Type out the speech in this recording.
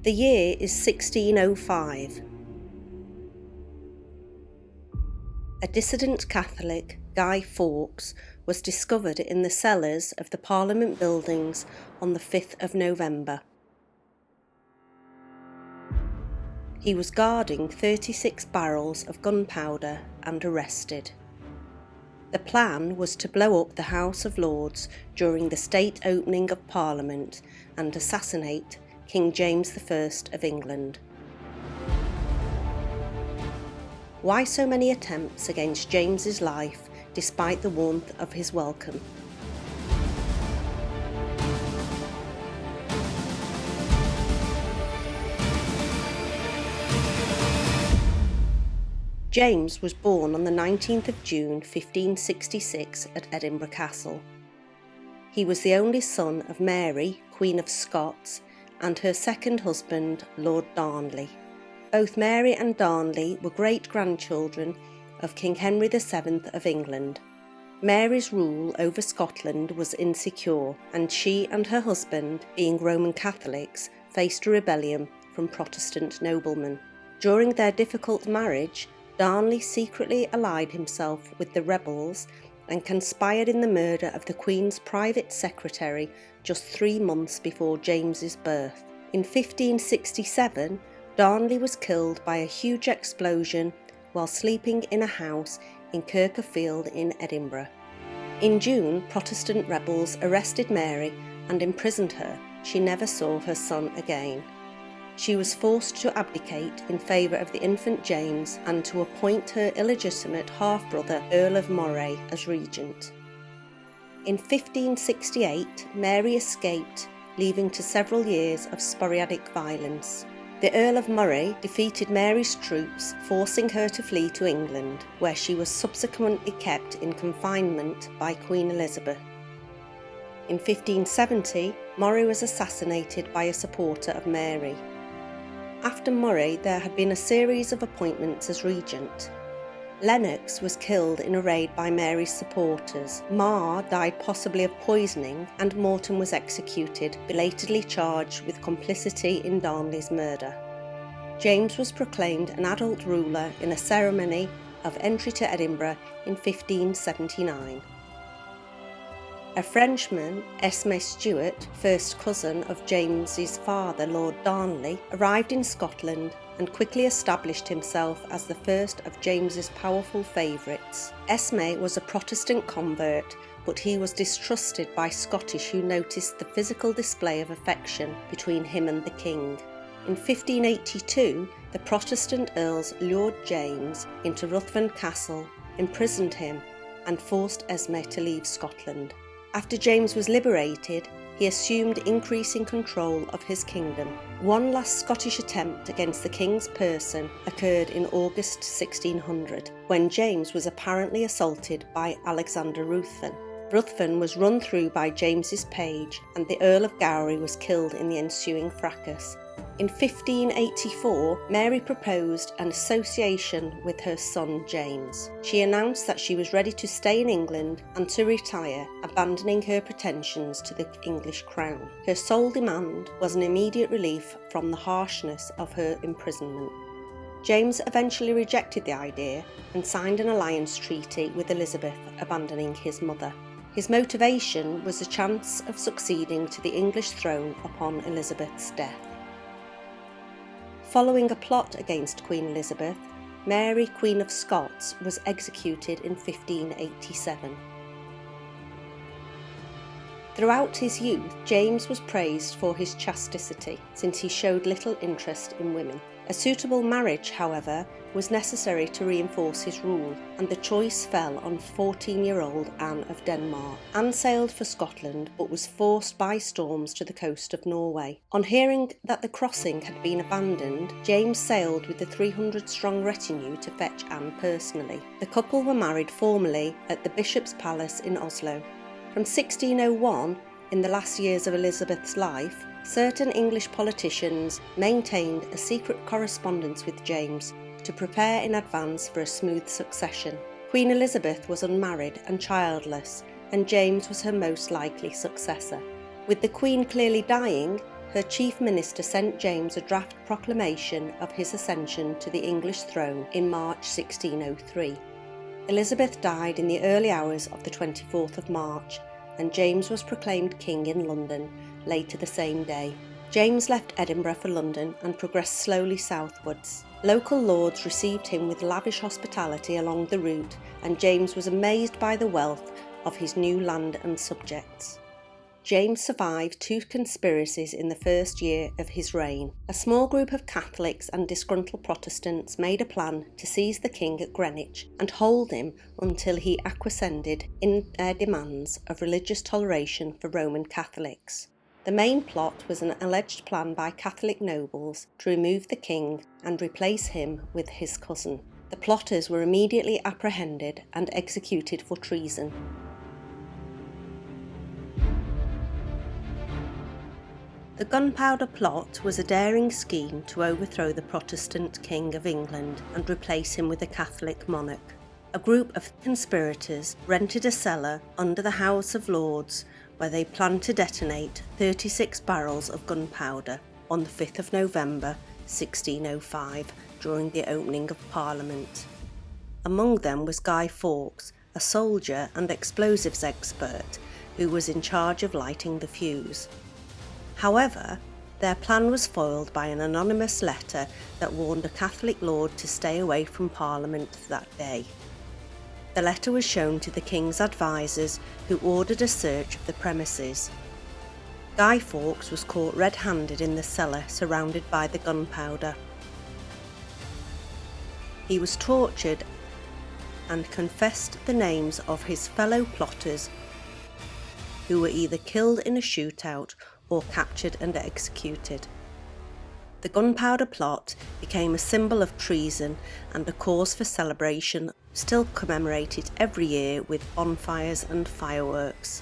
The year is 1605. A dissident Catholic, Guy Fawkes, was discovered in the cellars of the Parliament buildings on the 5th of November. He was guarding 36 barrels of gunpowder and arrested. The plan was to blow up the House of Lords during the state opening of Parliament and assassinate King James I of England. Why so many attempts against James's life despite the warmth of his welcome? James was born on the 19th of June 1566 at Edinburgh Castle. He was the only son of Mary, Queen of Scots, and her second husband, Lord Darnley. Both Mary and Darnley were great-grandchildren of King Henry VII of England. Mary's rule over Scotland was insecure, and she and her husband, being Roman Catholics, faced a rebellion from Protestant noblemen. During their difficult marriage, Darnley secretly allied himself with the rebels and conspired in the murder of the Queen's private secretary just 3 months before James's birth. In 1567, Darnley was killed by a huge explosion while sleeping in a house in Kirkerfield in Edinburgh. In June, Protestant rebels arrested Mary and imprisoned her. She never saw her son again. She was forced to abdicate in favour of the infant James and to appoint her illegitimate half-brother Earl of Moray as regent. In 1568, Mary escaped, leaving to several years of sporadic violence. The Earl of Moray defeated Mary's troops, forcing her to flee to England, where she was subsequently kept in confinement by Queen Elizabeth. In 1570, Moray was assassinated by a supporter of Mary. After Moray, there had been a series of appointments as regent. Lennox was killed in a raid by Mary's supporters, Mar died possibly of poisoning, and Morton was executed, belatedly charged with complicity in Darnley's murder. James was proclaimed an adult ruler in a ceremony of entry to Edinburgh in 1579. A Frenchman, Esme Stuart, first cousin of James's father, Lord Darnley, arrived in Scotland and quickly established himself as the first of James's powerful favourites. Esme was a Protestant convert, but he was distrusted by Scottish who noticed the physical display of affection between him and the king. In 1582, the Protestant earls lured James into Ruthven Castle, imprisoned him, and forced Esme to leave Scotland. After James was liberated, he assumed increasing control of his kingdom. One last Scottish attempt against the king's person occurred in August 1600, when James was apparently assaulted by Alexander Ruthven. Ruthven was run through by James's page, and the Earl of Gowrie was killed in the ensuing fracas. In 1584, Mary proposed an association with her son James. She announced that she was ready to stay in England and to retire, abandoning her pretensions to the English crown. Her sole demand was an immediate relief from the harshness of her imprisonment. James eventually rejected the idea and signed an alliance treaty with Elizabeth, abandoning his mother. His motivation was a chance of succeeding to the English throne upon Elizabeth's death. Following a plot against Queen Elizabeth, Mary, Queen of Scots, was executed in 1587. Throughout his youth, James was praised for his chasticity, since he showed little interest in women. A suitable marriage, however, was necessary to reinforce his rule, and the choice fell on 14-year-old Anne of Denmark. Anne sailed for Scotland, but was forced by storms to the coast of Norway. On hearing that the crossing had been abandoned, James sailed with the 300-strong retinue to fetch Anne personally. The couple were married formally at the Bishop's Palace in Oslo. From 1601, in the last years of Elizabeth's life, certain English politicians maintained a secret correspondence with James to prepare in advance for a smooth succession. Queen Elizabeth was unmarried and childless, and James was her most likely successor. With the Queen clearly dying, her chief minister sent James a draft proclamation of his ascension to the English throne in March 1603. Elizabeth died in the early hours of the 24th of March, and James was proclaimed king in London later the same day. James left Edinburgh for London and progressed slowly southwards. Local lords received him with lavish hospitality along the route, and James was amazed by the wealth of his new land and subjects. James survived 2 conspiracies in the first year of his reign. A small group of Catholics and disgruntled Protestants made a plan to seize the king at Greenwich and hold him until he acquiesced in their demands of religious toleration for Roman Catholics. The main plot was an alleged plan by Catholic nobles to remove the king and replace him with his cousin. The plotters were immediately apprehended and executed for treason. The Gunpowder Plot was a daring scheme to overthrow the Protestant King of England and replace him with a Catholic monarch. A group of conspirators rented a cellar under the House of Lords where they planned to detonate 36 barrels of gunpowder on the 5th of November 1605 during the opening of Parliament. Among them was Guy Fawkes, a soldier and explosives expert who was in charge of lighting the fuse. However, their plan was foiled by an anonymous letter that warned a Catholic lord to stay away from Parliament that day. The letter was shown to the king's advisers, who ordered a search of the premises. Guy Fawkes was caught red-handed in the cellar surrounded by the gunpowder. He was tortured and confessed the names of his fellow plotters, who were either killed in a shootout or captured and executed. The Gunpowder Plot became a symbol of treason and a cause for celebration, still commemorated every year with bonfires and fireworks.